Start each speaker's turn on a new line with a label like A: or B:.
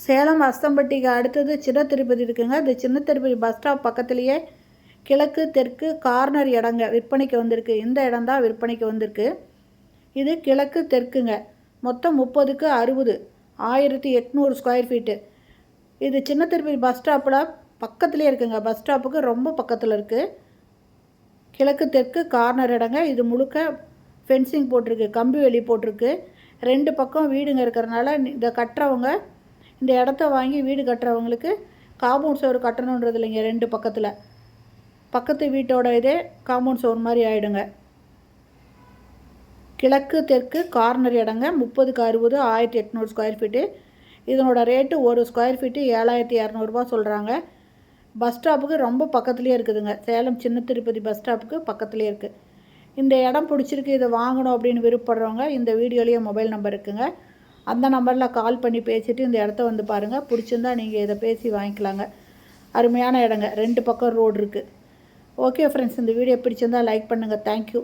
A: சேலம் அஸ்தம்பட்டிக்கு அடுத்தது சின்ன திருப்பதி இருக்குங்க. இந்த சின்ன திருப்பதி பஸ் ஸ்டாப் பக்கத்துலேயே கிழக்கு தெற்கு கார்னர் இடங்க விற்பனைக்கு வந்திருக்கு. இந்த இடம் தான் விற்பனைக்கு வந்திருக்கு. இது கிழக்கு தெற்குங்க. மொத்தம் 30க்கு 60, 1800 ஸ்கொயர் ஃபீட்டு. இது சின்ன திருப்பதி பஸ் ஸ்டாப்பில் பக்கத்துலேயே இருக்குங்க. பஸ் ஸ்டாப்புக்கு ரொம்ப பக்கத்தில் இருக்குது. கிழக்கு தெற்கு கார்னர் இடங்க. இது முழுக்க ஃபென்சிங் போட்டிருக்கு, கம்பி வேலி போட்டிருக்கு. 2 பக்கம் வீடுங்க இருக்கிறனால இதை கட்டுறவங்க இந்த இடத்த வாங்கி வீடு கட்டுறவங்களுக்கு காம்பவுண்ட் சுவர் கட்டணுன்றது இல்லைங்க. 2 பக்கத்தில் பக்கத்து வீட்டோட இதே காம்பவுண்ட் சுவர் மாதிரி ஆகிடுங்க. கிழக்கு தெற்கு கார்னர் இடங்க. 30க்கு 60, 1800 ஸ்கொயர் ஃபீட்டு. இதனோட ரேட்டு ஒரு ஸ்கொயர் ஃபீட்டு 7200 சொல்கிறாங்க. பஸ் ஸ்டாப்புக்கு ரொம்ப பக்கத்துலேயே இருக்குதுங்க. சேலம் சின்ன திருப்பதி பஸ் ஸ்டாப்புக்கு பக்கத்துலேயே இருக்குது. இந்த இடம் பிடிச்சிருக்கு, இதை வாங்கணும் அப்படின்னு விருப்பப்படுறவங்க இந்த வீடியோலேயே மொபைல் நம்பர் இருக்குங்க. அந்த நம்பரில் கால் பண்ணி பேசிவிட்டு இந்த இடத்த வந்து பாருங்கள். பிடிச்சிருந்தா நீங்கள் இதை பேசி வாங்கிக்கலாங்க. அருமையான இடங்க. 2 பக்கம் ரோடு இருக்குது. ஓகே ஃப்ரெண்ட்ஸ், இந்த வீடியோ பிடிச்சிருந்தால் லைக் பண்ணுங்கள். தேங்க்யூ.